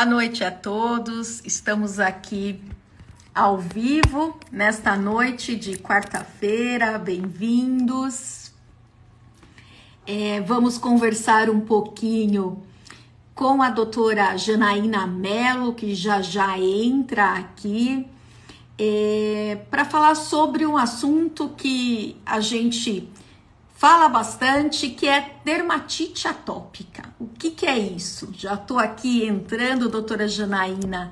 Boa noite a todos. Estamos aqui ao vivo nesta noite de quarta-feira. Bem-vindos. Vamos conversar um pouquinho com a doutora Janaína Mello, que já entra aqui, para falar sobre um assunto que a gente fala bastante, que é dermatite atópica. O que é isso? Já estou aqui entrando, doutora Janaína.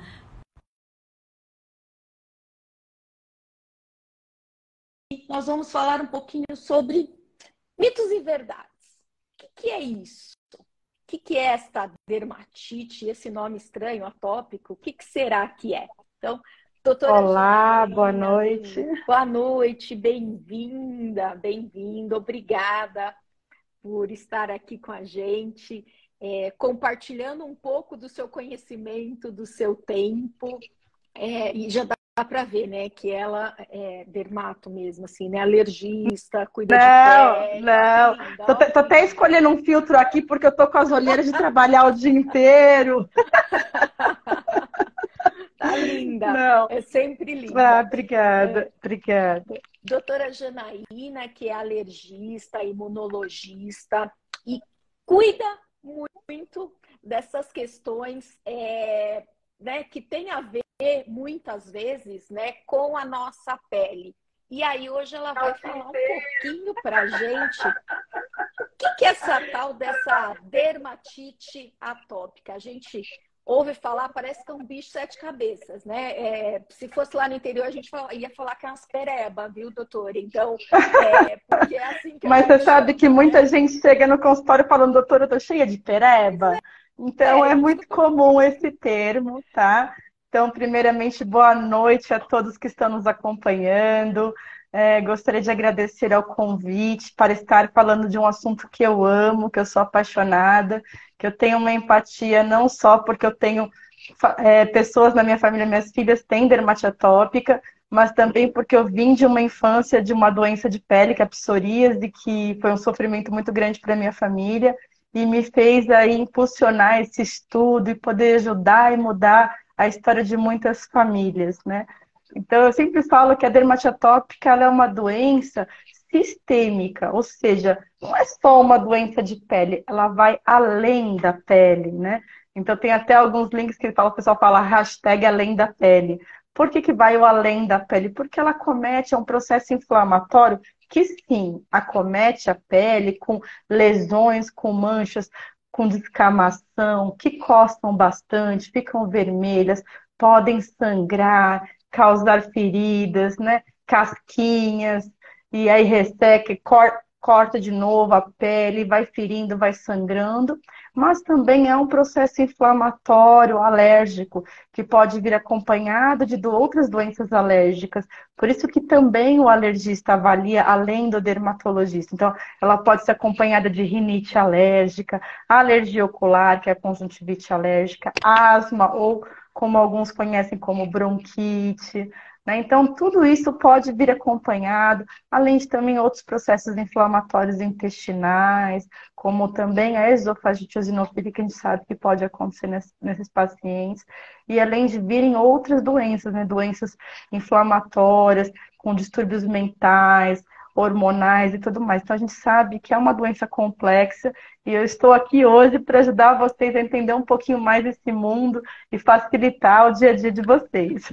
Nós vamos falar um pouquinho sobre mitos e verdades. O que é isso? O que é esta dermatite, esse nome estranho, atópico? O que será que é? Então, doutora Olá, Janaína, boa noite. Boa noite, bem-vinda, bem-vindo, obrigada por estar aqui com a gente, compartilhando um pouco do seu conhecimento, do seu tempo, e já dá para ver, né, que ela é dermato mesmo, assim, né, alergista, cuida de pele. Não. Tô até escolhendo um filtro aqui porque eu tô com as olheiras de trabalhar o dia inteiro. Tá linda, Não. é sempre linda. Obrigada, obrigada. Doutora Janaína, que é alergista, imunologista e cuida muito dessas questões, né, que tem a ver muitas vezes, né, com a nossa pele. E aí hoje ela vai falar um pouquinho para a gente o que é essa tal dessa dermatite atópica. A gente ouve falar, parece que é um bicho de sete cabeças, né? Se fosse lá no interior, a gente ia falar que é umas pereba, viu, doutora? Então, porque é assim que a Mas gente você sabe que chama, muita né? gente chega no consultório falando, doutora, eu tô cheia de pereba. Então é Isso que muito eu tô falando. comum esse termo, tá? Então, primeiramente, boa noite a todos que estão nos acompanhando. Gostaria de agradecer ao convite para estar falando de um assunto que eu amo, que eu sou apaixonada, que eu tenho uma empatia não só porque eu tenho pessoas na minha família, minhas filhas têm dermatite atópica, mas também porque eu vim de uma infância de uma doença de pele, que é a psoríase, que foi um sofrimento muito grande para minha família e me fez aí impulsionar esse estudo e poder ajudar e mudar a história de muitas famílias, né? Então, eu sempre falo que a dermatite atópica ela é uma doença sistêmica, ou seja, não é só uma doença de pele, ela vai além da pele, né? Então, tem até alguns links que o pessoal fala hashtag além da pele. Por que vai o além da pele? Porque ela comete um processo inflamatório que, sim, acomete a pele com lesões, com manchas, com descamação, que costam bastante, ficam vermelhas, podem sangrar, causar feridas, né? Casquinhas, e aí resseca, corta de novo a pele, vai ferindo, vai sangrando, mas também é um processo inflamatório, alérgico, que pode vir acompanhado de outras doenças alérgicas. Por isso que também o alergista avalia além do dermatologista. Então, ela pode ser acompanhada de rinite alérgica, alergia ocular, que é a conjuntivite alérgica, asma ou como alguns conhecem como bronquite, né? Então, tudo isso pode vir acompanhado, além de também outros processos inflamatórios intestinais, como também a esofagite eosinofílica, que a gente sabe que pode acontecer nesses pacientes, e além de virem outras doenças, né? Doenças inflamatórias, com distúrbios mentais, hormonais e tudo mais. Então, a gente sabe que é uma doença complexa e eu estou aqui hoje para ajudar vocês a entender um pouquinho mais esse mundo e facilitar o dia a dia de vocês.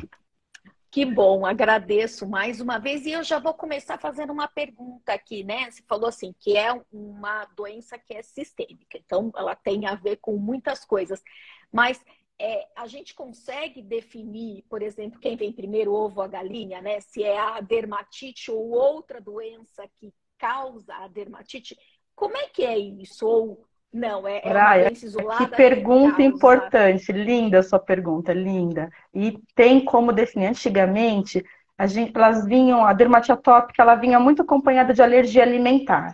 Que bom, agradeço mais uma vez. E eu já vou começar fazendo uma pergunta aqui, né? Você falou assim, que é uma doença que é sistêmica, então ela tem a ver com muitas coisas. Mas a gente consegue definir, por exemplo, quem vem primeiro, o ovo ou a galinha, né? Se é a dermatite ou outra doença que causa a dermatite. Como é que é isso? Ou não, é uma Soraya, doença que isolada que pergunta causa. importante, linda a sua pergunta, linda. E tem como definir. Antigamente, a dermatite atópica, ela vinha muito acompanhada de alergia alimentar.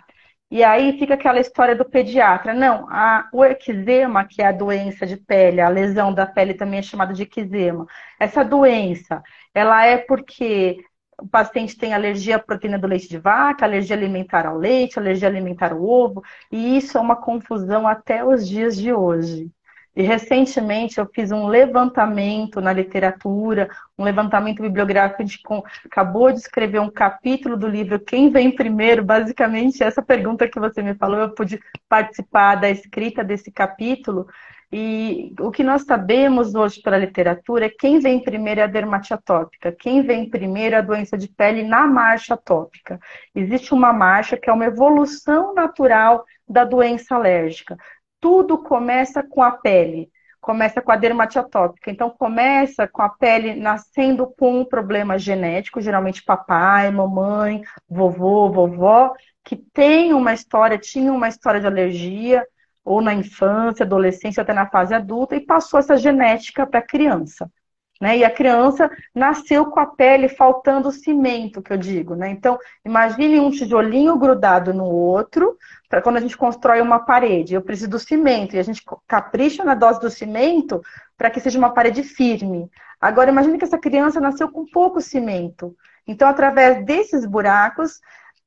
E aí fica aquela história do pediatra. Não, o eczema, que é a doença de pele, a lesão da pele também é chamada de eczema. Essa doença, ela é porque o paciente tem alergia à proteína do leite de vaca, alergia alimentar ao leite, alergia alimentar ao ovo, e isso é uma confusão até os dias de hoje. E recentemente eu fiz um levantamento na literatura, um levantamento bibliográfico, a gente acabou de escrever um capítulo do livro Quem Vem Primeiro, basicamente essa pergunta que você me falou, eu pude participar da escrita desse capítulo. E o que nós sabemos hoje pela literatura é que quem vem primeiro é a dermatite atópica, quem vem primeiro é a doença de pele na marcha atópica. Existe uma marcha que é uma evolução natural da doença alérgica. Tudo começa com a pele, começa com a dermatite atópica. Então, começa com a pele nascendo com um problema genético, geralmente papai, mamãe, vovô, vovó, que tinha uma história de alergia, ou na infância, adolescência, até na fase adulta, e passou essa genética para a criança. Né? E a criança nasceu com a pele faltando cimento, que eu digo. Né? Então, imagine um tijolinho grudado no outro, para quando a gente constrói uma parede. Eu preciso do cimento, e a gente capricha na dose do cimento para que seja uma parede firme. Agora, imagine que essa criança nasceu com pouco cimento. Então, através desses buracos,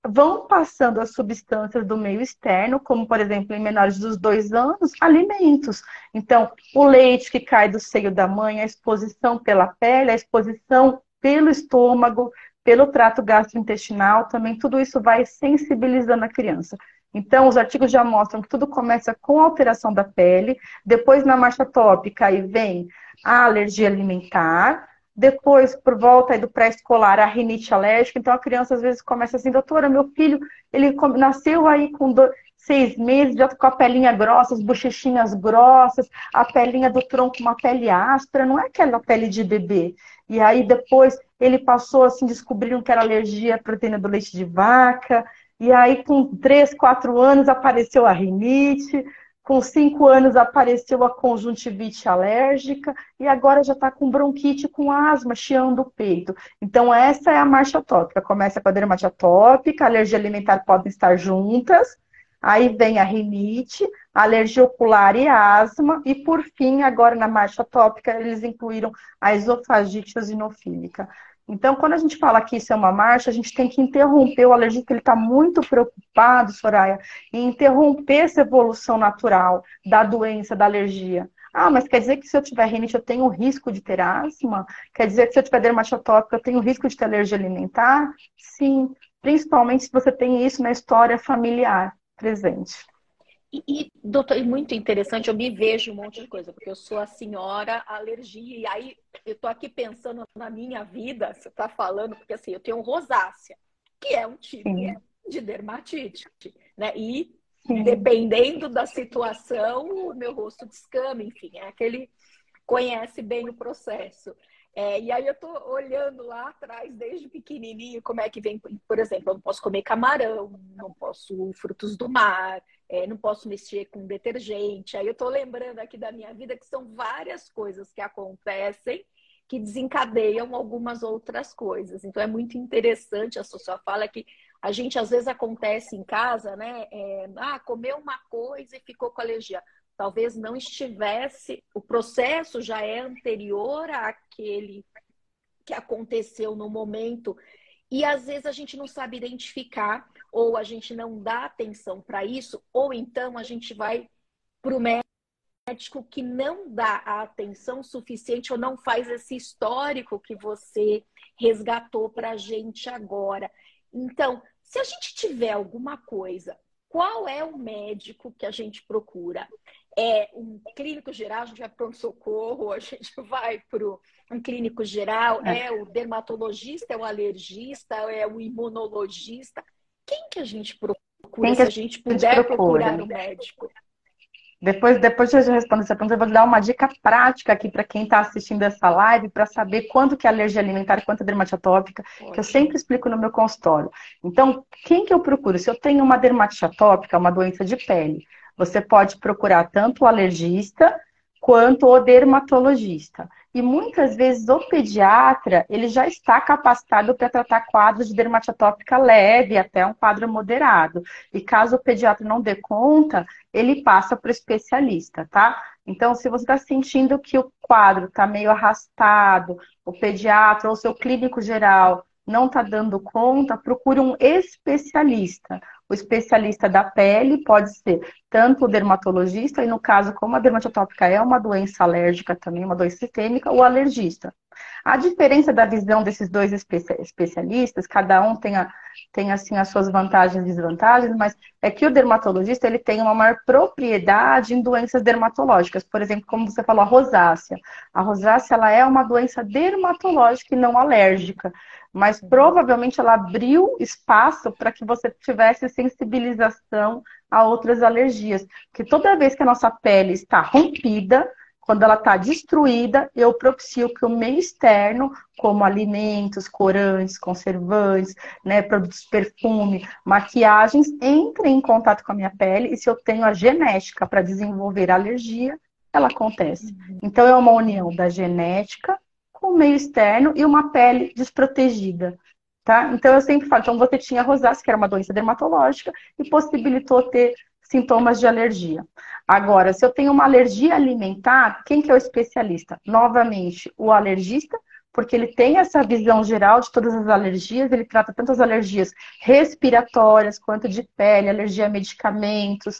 vão passando as substâncias do meio externo, como, por exemplo, em menores dos 2 anos, alimentos. Então, o leite que cai do seio da mãe, a exposição pela pele, a exposição pelo estômago, pelo trato gastrointestinal, também tudo isso vai sensibilizando a criança. Então, os artigos já mostram que tudo começa com a alteração da pele, depois na marcha atópica aí vem a alergia alimentar, depois, por volta aí do pré-escolar, a rinite alérgica. Então, a criança às vezes começa assim, doutora, meu filho, ele nasceu aí com 6 meses, já com a pelinha grossa, as bochechinhas grossas, a pelinha do tronco, uma pele áspera, não é aquela pele de bebê. E aí, depois, ele passou assim, descobriram que era alergia à proteína do leite de vaca. E aí, com 3, 4 anos, apareceu a rinite. Com 5 anos apareceu a conjuntivite alérgica e agora já está com bronquite, com asma, chiando o peito. Então essa é a marcha atópica. Começa com a dermatite atópica, a alergia alimentar podem estar juntas, aí vem a rinite, a alergia ocular e a asma, e por fim, agora na marcha atópica, eles incluíram a esofagite eosinofílica. Então, quando a gente fala que isso é uma marcha, a gente tem que interromper o alérgico, ele está muito preocupado, Soraya, e interromper essa evolução natural da doença, da alergia. Ah, mas quer dizer que se eu tiver rinite eu tenho risco de ter asma? Quer dizer que se eu tiver dermatite atópica eu tenho risco de ter alergia alimentar? Sim, principalmente se você tem isso na história familiar presente. Doutor, muito interessante, eu me vejo um monte de coisa, porque eu sou a senhora alergia, e aí eu tô aqui pensando na minha vida, você tá falando, porque assim, eu tenho rosácea, que é um tipo Sim. de dermatite, né? E Sim. dependendo da situação, o meu rosto descama, enfim, é aquele conhece bem o processo. E aí eu tô olhando lá atrás, desde pequenininho, como é que vem, por exemplo, eu não posso comer camarão, não posso frutos do mar, não posso mexer com detergente. Aí eu tô lembrando aqui da minha vida que são várias coisas que acontecem que desencadeiam algumas outras coisas. Então é muito interessante a sua fala que a gente às vezes acontece em casa, né? Comeu uma coisa e ficou com alergia. Talvez não estivesse, o processo já é anterior àquele que aconteceu no momento, e às vezes a gente não sabe identificar, ou a gente não dá atenção para isso, ou então a gente vai para o médico que não dá a atenção suficiente ou não faz esse histórico que você resgatou para a gente agora. Então, se a gente tiver alguma coisa, qual é o médico que a gente procura? É um clínico geral, a gente vai para o pronto-socorro, a gente vai para um clínico geral, é o dermatologista, é o alergista, é o imunologista. Quem que a gente procura se a gente puder procurar um médico? Depois de eu responder essa pergunta, eu vou dar uma dica prática aqui para quem está assistindo essa live, para saber quanto que é alergia alimentar e quanto é dermatite atópica, que eu sempre explico no meu consultório. Então, quem que eu procuro? Se eu tenho uma dermatite atópica, uma doença de pele, você pode procurar tanto o alergista quanto o dermatologista. E muitas vezes o pediatra, ele já está capacitado para tratar quadros de dermatite atópica leve até um quadro moderado. E caso o pediatra não dê conta, ele passa para o especialista, tá? Então, se você está sentindo que o quadro está meio arrastado, o pediatra ou o seu clínico geral não está dando conta, procure um especialista. O especialista da pele pode ser tanto o dermatologista, e no caso, como a dermatite atópica é uma doença alérgica também, uma doença sistêmica, o alergista. A diferença da visão desses dois especialistas, cada um tem assim, as suas vantagens e desvantagens, mas é que o dermatologista ele tem uma maior propriedade em doenças dermatológicas. Por exemplo, como você falou, a rosácea. A rosácea ela é uma doença dermatológica e não alérgica, mas provavelmente ela abriu espaço para que você tivesse sensibilização a outras alergias. Porque toda vez que a nossa pele está rompida, quando ela está destruída, eu propicio que o meio externo, como alimentos, corantes, conservantes, né, produtos de perfume, maquiagens, entrem em contato com a minha pele. E se eu tenho a genética para desenvolver alergia, ela acontece. Então, é uma união da genética com o meio externo e uma pele desprotegida. Tá? Então, eu sempre falo, então você tinha rosácea, que era uma doença dermatológica, e possibilitou ter sintomas de alergia. Agora, se eu tenho uma alergia alimentar, quem que é o especialista? Novamente, o alergista, porque ele tem essa visão geral de todas as alergias, ele trata tanto as alergias respiratórias quanto de pele, alergia a medicamentos,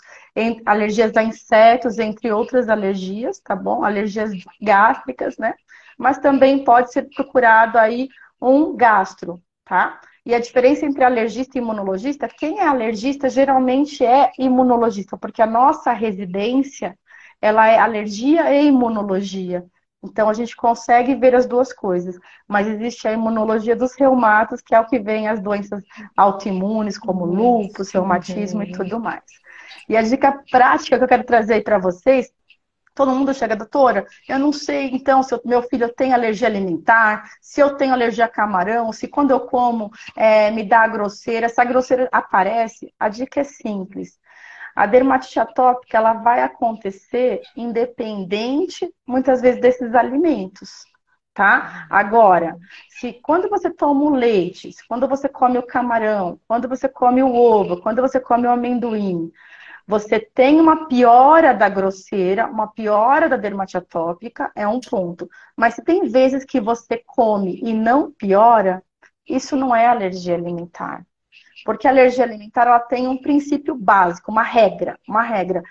alergias a insetos, entre outras alergias, tá bom? Alergias gástricas, né? Mas também pode ser procurado aí um gastro, tá? E a diferença entre alergista e imunologista, quem é alergista geralmente é imunologista, porque a nossa residência, ela é alergia e imunologia. Então, a gente consegue ver as duas coisas. Mas existe a imunologia dos reumatos, que é o que vem as doenças autoimunes, como lúpus, reumatismo e tudo mais. E a dica prática que eu quero trazer aí para vocês. Todo mundo chega, doutora, eu não sei, então, se meu filho tem alergia alimentar, se eu tenho alergia a camarão, se quando eu como me dá grosseira, essa grosseira aparece, a dica é simples. A dermatite atópica, ela vai acontecer independente, muitas vezes, desses alimentos, tá? Agora, se quando você toma o leite, se quando você come o camarão, quando você come o ovo, quando você come o amendoim, você tem uma piora da grosseira, uma piora da dermatite atópica, é um ponto. Mas se tem vezes que você come e não piora, isso não é alergia alimentar. Porque a alergia alimentar ela tem um princípio básico, uma regra, uma regra.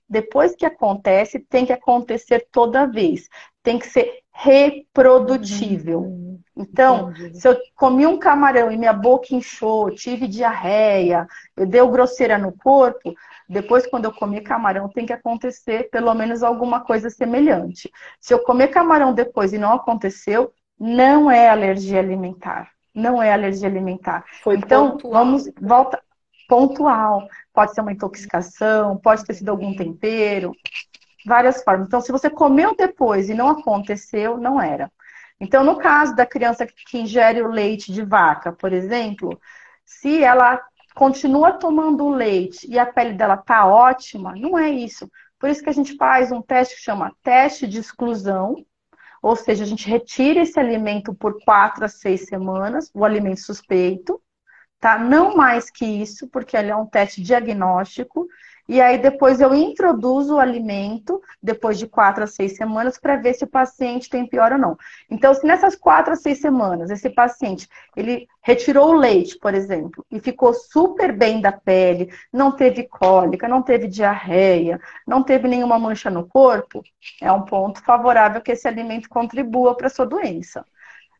Depois que acontece, tem que acontecer toda vez. Tem que ser reprodutível. Então, se eu comi um camarão e minha boca inchou, tive diarreia, eu dei grosseira no corpo, depois, quando eu comer camarão, tem que acontecer pelo menos alguma coisa semelhante. Se eu comer camarão depois e não aconteceu, não é alergia alimentar. Não é alergia alimentar. Foi então, pontual. volta pontual. Pode ser uma intoxicação, pode ter sido algum tempero, várias formas. Então, se você comeu depois e não aconteceu, não era. Então, no caso da criança que ingere o leite de vaca, por exemplo, se ela continua tomando o leite e a pele dela tá ótima, não é isso. Por isso que a gente faz um teste que chama teste de exclusão, ou seja, a gente retira esse alimento por 4 a 6 semanas, o alimento suspeito, tá? Não mais que isso, porque ele é um teste diagnóstico. E aí depois eu introduzo o alimento, depois de 4 a 6 semanas, para ver se o paciente tem pior ou não. Então, se nessas 4 a 6 semanas, esse paciente, ele retirou o leite, por exemplo, e ficou super bem da pele, não teve cólica, não teve diarreia, não teve nenhuma mancha no corpo, é um ponto favorável que esse alimento contribua para a sua doença.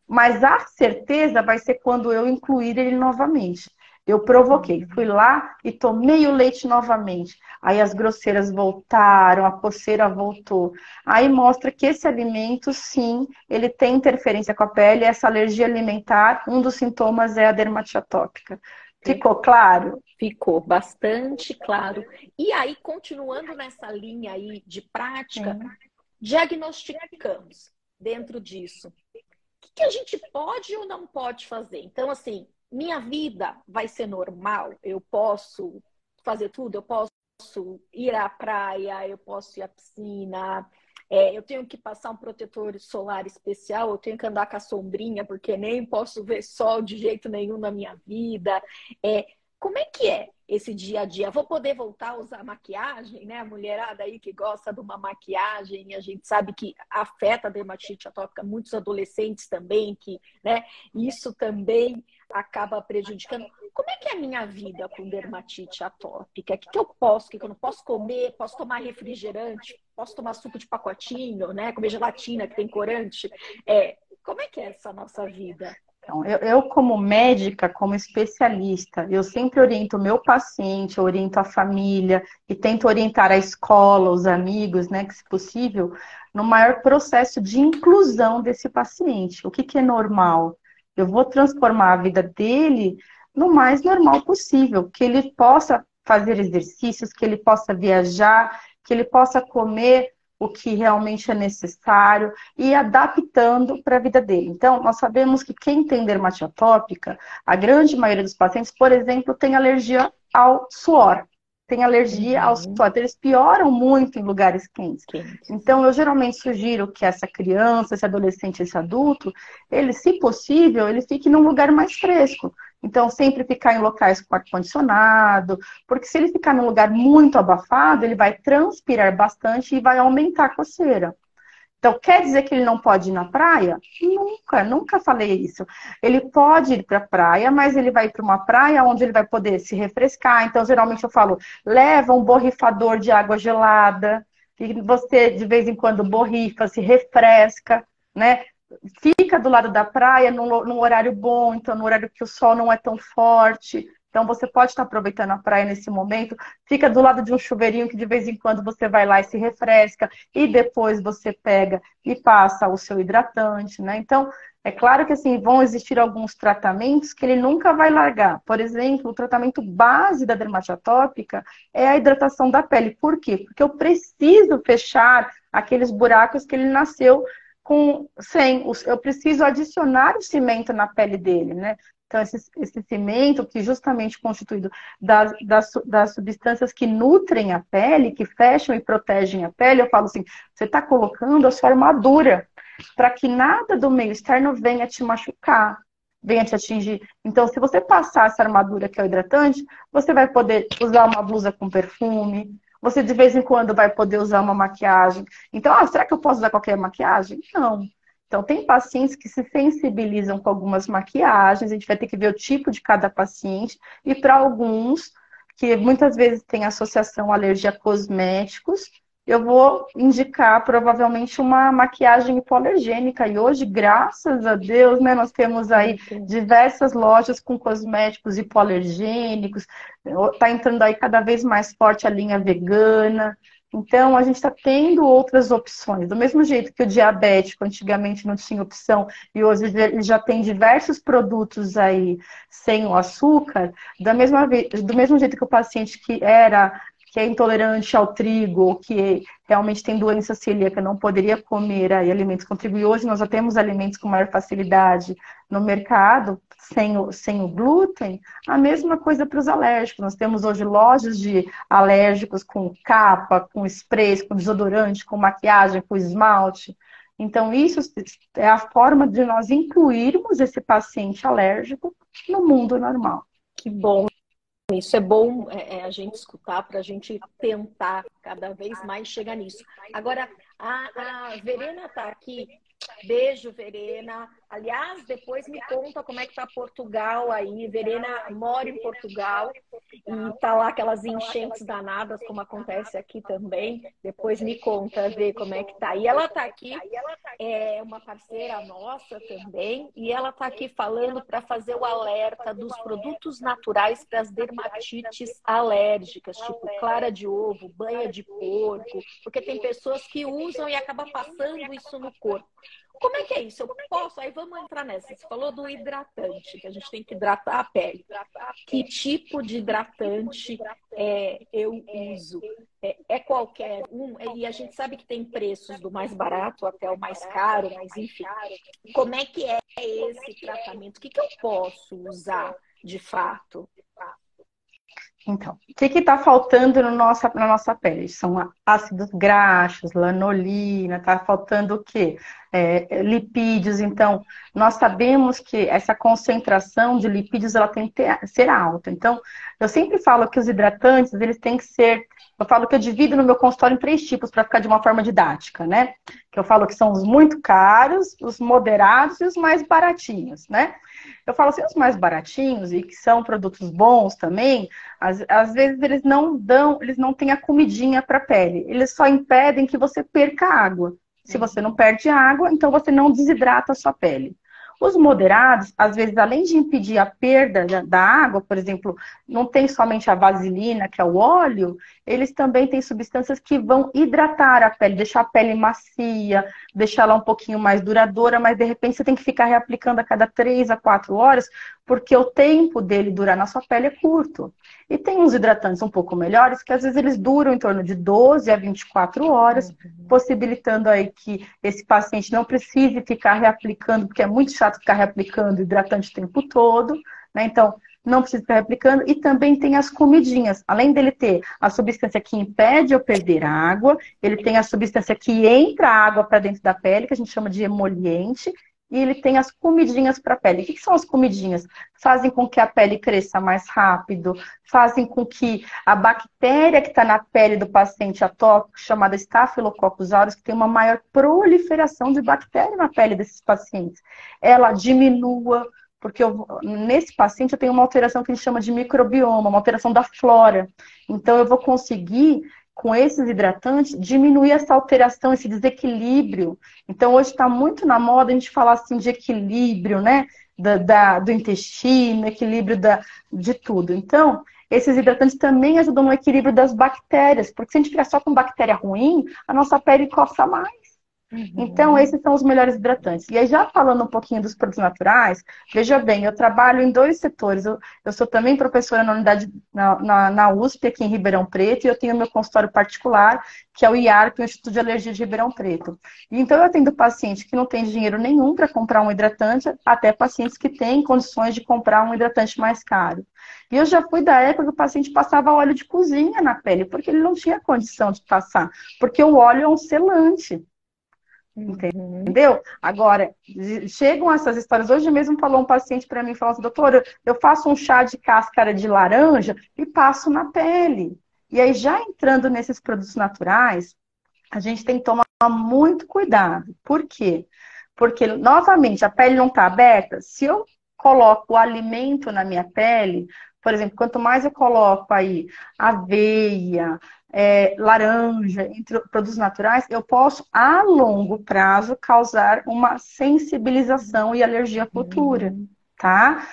Mas a certeza vai ser quando eu incluir ele novamente. Eu provoquei, fui lá e tomei o leite novamente. Aí as grosseiras voltaram, a coceira voltou. Aí mostra que esse alimento, sim, ele tem interferência com a pele. Essa alergia alimentar, um dos sintomas é a dermatite atópica. Ficou claro? Ficou bastante claro. E aí, continuando nessa linha aí de prática, diagnosticamos dentro disso. O que a gente pode ou não pode fazer? Então, assim, minha vida vai ser normal? Eu posso fazer tudo? Eu posso ir à praia? Eu posso ir à piscina? Eu tenho que passar um protetor solar especial? Eu tenho que andar com a sombrinha porque nem posso ver sol de jeito nenhum na minha vida? Como é que é esse dia a dia? Vou poder voltar a usar maquiagem, né? A mulherada aí que gosta de uma maquiagem, a gente sabe que afeta a dermatite atópica muitos adolescentes também, que, né? Isso também acaba prejudicando. como é que é a minha vida com dermatite atópica? O que eu posso, o que eu não posso comer? Posso tomar refrigerante? Posso tomar suco de pacotinho, né? Comer gelatina que tem corante? Como é que é essa nossa vida? Então, eu, como médica, como especialista, eu sempre oriento o meu paciente, oriento a família e tento orientar a escola, os amigos, né, que se possível, no maior processo de inclusão desse paciente. O que que é normal? Eu vou transformar a vida dele no mais normal possível, que ele possa fazer exercícios, que ele possa viajar, que ele possa comer o que realmente é necessário e adaptando para a vida dele. Então, nós sabemos que quem tem dermatite atópica, a grande maioria dos pacientes, por exemplo, tem alergia ao suor. Tem alergia ao suor. Então, eles pioram muito em lugares quentes. Então, eu geralmente sugiro que essa criança, esse adolescente, esse adulto, ele, se possível, ele fique num lugar mais fresco. Então, sempre ficar em locais com ar-condicionado, porque se ele ficar num lugar muito abafado, ele vai transpirar bastante e vai aumentar a coceira. Então, quer dizer que ele não pode ir na praia? Nunca, nunca falei isso. Ele pode ir para a praia, mas ele vai para uma praia onde ele vai poder se refrescar. Então, geralmente eu falo, leva um borrifador de água gelada, e você de vez em quando borrifa, se refresca, né? Fica do lado da praia num horário bom, então no horário que o sol não é tão forte. Então você pode estar aproveitando a praia nesse momento. Fica do lado de um chuveirinho que de vez em quando você vai lá e se refresca. E depois você pega e passa o seu hidratante, né? Então, é claro que assim, vão existir alguns tratamentos que ele nunca vai largar. Por exemplo, o tratamento base da dermatite atópica é a hidratação da pele. Por quê? Porque eu preciso fechar aqueles buracos que ele nasceu eu preciso adicionar o cimento na pele dele, né? Então, esse cimento, que justamente é constituído das substâncias que nutrem a pele, que fecham e protegem a pele, eu falo assim, você está colocando a sua armadura para que nada do meio externo venha te machucar, venha te atingir. Então, se você passar essa armadura que é o hidratante, você vai poder usar uma blusa com perfume, você de vez em quando vai poder usar uma maquiagem. Então, será que eu posso usar qualquer maquiagem? Não. Então, tem pacientes que se sensibilizam com algumas maquiagens, a gente vai ter que ver o tipo de cada paciente. E para alguns, que muitas vezes tem associação à alergia a cosméticos, eu vou indicar provavelmente uma maquiagem hipoalergênica. E hoje, graças a Deus, né, nós temos aí diversas lojas com cosméticos hipoalergênicos. Está entrando aí cada vez mais forte a linha vegana. Então, a gente está tendo outras opções. Do mesmo jeito que o diabético antigamente não tinha opção e hoje ele já tem diversos produtos aí sem o açúcar, do mesmo jeito que o paciente que é intolerante ao trigo, ou que realmente tem doença celíaca, não poderia comer aí alimentos com trigo. E hoje nós já temos alimentos com maior facilidade no mercado, sem o glúten. A mesma coisa para os alérgicos. Nós temos hoje lojas de alérgicos com capa, com sprays, com desodorante, com maquiagem, com esmalte. Então, isso é a forma de nós incluirmos esse paciente alérgico no mundo normal. Que bom. Isso é bom a gente escutar para a gente tentar cada vez mais chegar nisso. Agora, a Verena está aqui. Beijo, Verena. Aliás, depois me conta como é que tá Portugal aí. Verena mora em Portugal e tá lá aquelas enchentes danadas, como acontece aqui também. Depois me conta, ver como é que tá. E ela tá aqui, é uma parceira nossa também, e ela tá aqui falando para fazer o alerta dos produtos naturais para as dermatites alérgicas, tipo clara de ovo, banha de porco, porque tem pessoas que usam e acabam passando isso no corpo. Como é que é isso? Eu posso? Aí vamos entrar nessa. Você falou do hidratante, que a gente tem que hidratar a pele. Que tipo de hidratante eu uso? É qualquer um? E a gente sabe que tem preços do mais barato até o mais caro, mas enfim. Como é que é esse tratamento? O que eu posso usar de fato? Então, o que está faltando na nossa pele? São ácidos graxos, lanolina, está faltando o quê? Lipídios. Então, nós sabemos que essa concentração de lipídios ela tem que ser alta. Então, eu sempre falo que os hidratantes, eles têm que ser... Eu falo que eu divido no meu consultório em 3 tipos para ficar de uma forma didática, né? Que eu falo que são os muito caros, os moderados e os mais baratinhos, né? Eu falo assim, os mais baratinhos e que são produtos bons também, às vezes eles não têm a comidinha para a pele. Eles só impedem que você perca água. Se você não perde água, então você não desidrata a sua pele. Os moderados, às vezes, além de impedir a perda da água, por exemplo, não tem somente a vaselina, que é o óleo, eles também têm substâncias que vão hidratar a pele, deixar a pele macia, deixar ela um pouquinho mais duradoura, mas de repente você tem que ficar reaplicando a cada 3 a 4 horas, porque o tempo dele durar na sua pele é curto. E tem uns hidratantes um pouco melhores, que às vezes eles duram em torno de 12 a 24 horas, possibilitando aí que esse paciente não precise ficar reaplicando, porque é muito chato ficar reaplicando hidratante o tempo todo, né? Então, não precisa ficar reaplicando. E também tem as comidinhas. Além dele ter a substância que impede eu perder água, ele tem a substância que entra água para dentro da pele, que a gente chama de emoliente, e ele tem as comidinhas para a pele. O que são as comidinhas? Fazem com que a pele cresça mais rápido, fazem com que a bactéria que está na pele do paciente atópico, chamada Staphylococcus aureus, que tem uma maior proliferação de bactéria na pele desses pacientes, ela diminua, porque nesse paciente eu tenho uma alteração que a gente chama de microbioma, uma alteração da flora. Então eu vou conseguir, com esses hidratantes, diminuir essa alteração, esse desequilíbrio. Então, hoje está muito na moda a gente falar assim de equilíbrio, né? Do intestino, equilíbrio de tudo. Então, esses hidratantes também ajudam no equilíbrio das bactérias, porque se a gente ficar só com bactéria ruim, a nossa pele coça mais. Então, esses são os melhores hidratantes. E aí, já falando um pouquinho dos produtos naturais, veja bem, eu trabalho em 2 setores. Eu sou também professora na unidade na USP, aqui em Ribeirão Preto, e eu tenho meu consultório particular, que é o IARP, o Instituto de Alergia de Ribeirão Preto. E então, eu atendo paciente que não tem dinheiro nenhum para comprar um hidratante, até pacientes que têm condições de comprar um hidratante mais caro. E eu já fui da época que o paciente passava óleo de cozinha na pele, porque ele não tinha condição de passar, porque o óleo é um selante. Entendeu? Agora, chegam essas histórias. Hoje mesmo falou um paciente para mim, falou assim, doutora, eu faço um chá de cáscara de laranja e passo na pele. E aí, já entrando nesses produtos naturais, a gente tem que tomar muito cuidado. Por quê? Porque, novamente, a pele não está aberta. Se eu coloco o alimento na minha pele, por exemplo, quanto mais eu coloco aí aveia, laranja, entre produtos naturais, eu posso, a longo prazo, causar uma sensibilização e alergia futura, tá?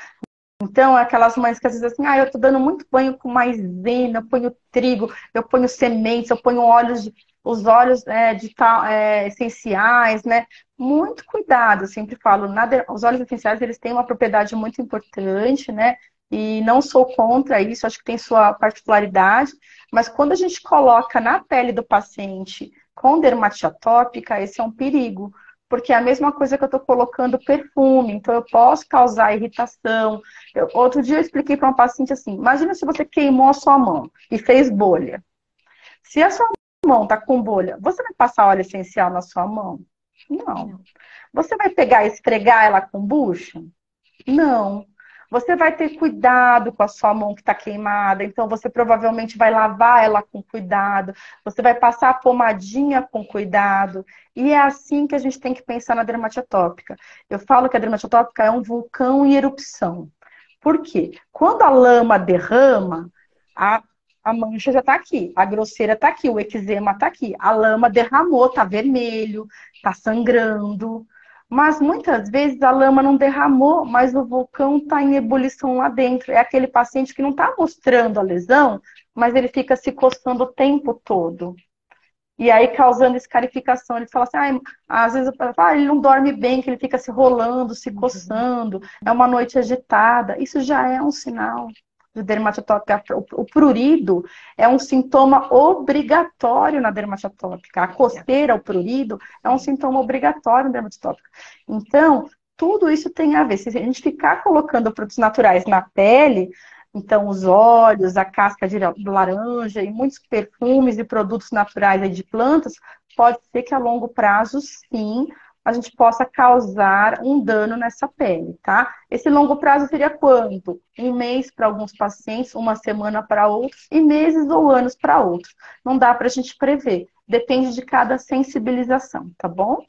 Então, aquelas mães que às vezes assim, eu tô dando muito banho com maisena, eu ponho trigo, eu ponho sementes, eu ponho os óleos essenciais, né? Muito cuidado, eu sempre falo, os óleos essenciais, eles têm uma propriedade muito importante, né? E não sou contra isso, acho que tem sua particularidade, mas quando a gente coloca na pele do paciente com dermatite atópica, esse é um perigo, porque é a mesma coisa que eu estou colocando perfume, então eu posso causar irritação. Outro dia eu expliquei para uma paciente assim, imagina se você queimou a sua mão e fez bolha. Se a sua mão está com bolha, você vai passar óleo essencial na sua mão? Não. Você vai pegar e esfregar ela com bucha? Não. Você vai ter cuidado com a sua mão que está queimada, então você provavelmente vai lavar ela com cuidado, você vai passar a pomadinha com cuidado, e é assim que a gente tem que pensar na dermatite atópica. Eu falo que a dermatite atópica é um vulcão em erupção. Por quê? Quando a lama derrama, a mancha já está aqui, a grosseira está aqui, o eczema está aqui, a lama derramou, está vermelho, está sangrando. Mas muitas vezes a lama não derramou, mas o vulcão está em ebulição lá dentro. É aquele paciente que não está mostrando a lesão, mas ele fica se coçando o tempo todo. E aí causando escarificação. Ele fala assim, às vezes ele não dorme bem, que ele fica se rolando, se coçando, é uma noite agitada. Isso já é um sinal de dermatite atópica. O prurido é um sintoma obrigatório na dermatite atópica. A coceira, o prurido, é um sintoma obrigatório na dermatite atópica. Então, tudo isso tem a ver. Se a gente ficar colocando produtos naturais na pele, então os óleos, a casca de laranja e muitos perfumes e produtos naturais aí de plantas, pode ser que a longo prazo, sim, a gente possa causar um dano nessa pele, tá? Esse longo prazo seria quanto? 1 mês para alguns pacientes, 1 semana para outros, e meses ou anos para outros. Não dá para a gente prever. Depende de cada sensibilização, tá bom?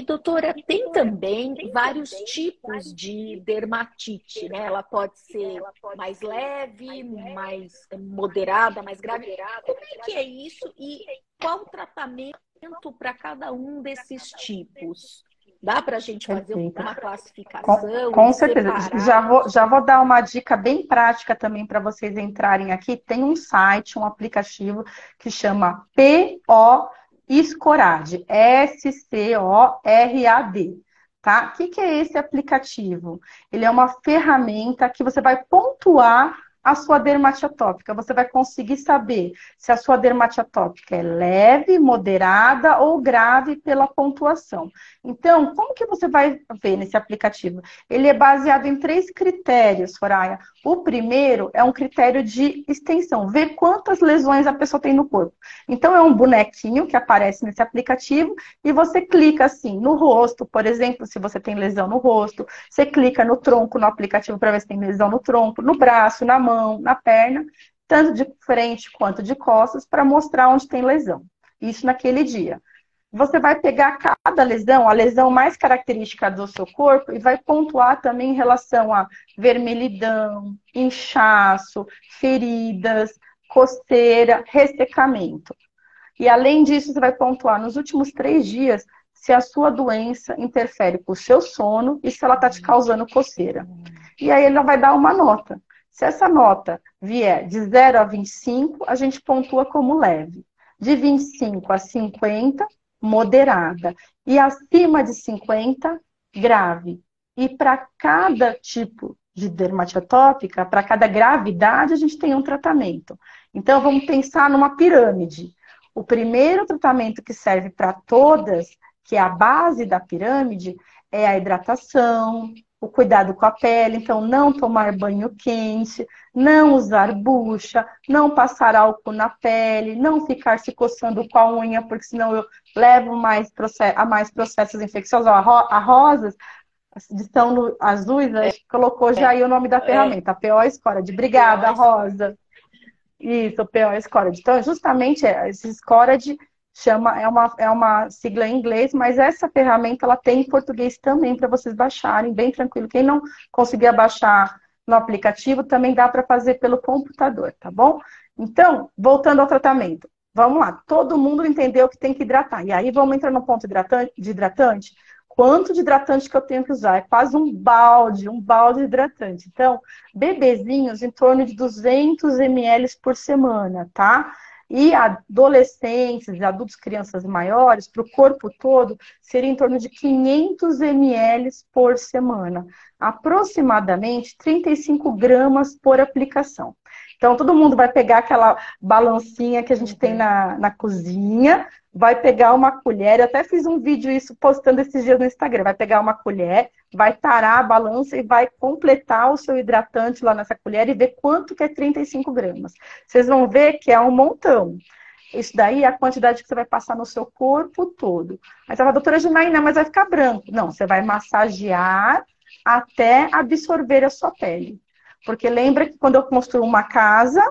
Doutora, tem também vários tipos de dermatite, né? Ela pode ser mais leve, mais moderada, mais grave. Como é que é isso e qual o tratamento para cada um desses tipos? Dá para a gente fazer Perfeito. uma Com, classificação e com certeza. separar? Já vou dar uma dica bem prática também para vocês entrarem aqui. Tem um site, um aplicativo que chama PO Scorad, SCORAD. Tá? O que é esse aplicativo? Ele é uma ferramenta que você vai pontuar a sua dermatite atópica. Você vai conseguir saber se a sua dermatite atópica é leve, moderada ou grave pela pontuação. Então, como que você vai ver nesse aplicativo? Ele é baseado em 3 critérios, Soraya. O primeiro é um critério de extensão, ver quantas lesões a pessoa tem no corpo. Então, é um bonequinho que aparece nesse aplicativo e você clica assim no rosto, por exemplo, se você tem lesão no rosto, você clica no tronco no aplicativo para ver se tem lesão no tronco, no braço, na mão, na perna, tanto de frente quanto de costas, para mostrar onde tem lesão. Isso naquele dia. Você vai pegar cada lesão, a lesão mais característica do seu corpo, e vai pontuar também em relação a vermelhidão, inchaço, feridas, coceira, ressecamento. E além disso, você vai pontuar nos últimos 3 dias se a sua doença interfere com o seu sono e se ela está te causando coceira. E aí ele vai dar uma nota. Se essa nota vier de 0 a 25, a gente pontua como leve. De 25 a 50, moderada. E acima de 50, grave. E para cada tipo de dermatite atópica, para cada gravidade, a gente tem um tratamento. Então, vamos pensar numa pirâmide. O primeiro tratamento que serve para todas, que é a base da pirâmide, é a hidratação, o cuidado com a pele, então não tomar banho quente, não usar bucha, não passar álcool na pele, não ficar se coçando com a unha, porque senão eu levo a mais processos infecciosos. A rosas, estão azuis, a gente colocou já aí o nome da ferramenta, a PO Scorad. Obrigada, Rosa. Isso, o PO Scorad. Então, justamente, esse Scorad é uma sigla em inglês, mas essa ferramenta ela tem em português também para vocês baixarem, bem tranquilo. Quem não conseguir baixar no aplicativo, também dá para fazer pelo computador, tá bom? Então, voltando ao tratamento. Vamos lá, todo mundo entendeu que tem que hidratar. E aí vamos entrar no ponto de hidratante. Quanto de hidratante que eu tenho que usar? É quase um balde de hidratante. Então, bebezinhos em torno de 200 ml por semana, tá? E adolescentes, adultos, crianças maiores, para o corpo todo, seria em torno de 500 ml por semana. Aproximadamente 35 gramas por aplicação. Então, todo mundo vai pegar aquela balancinha que a gente tem na cozinha, vai pegar uma colher, eu até fiz um vídeo isso postando esses dias no Instagram, vai pegar uma colher, vai tarar a balança e vai completar o seu hidratante lá nessa colher e ver quanto que é 35 gramas. Vocês vão ver que é um montão. Isso daí é a quantidade que você vai passar no seu corpo todo. Aí você fala, doutora Janaína, mas vai ficar branco. Não, você vai massagear até absorver a sua pele. Porque lembra que quando eu construo uma casa,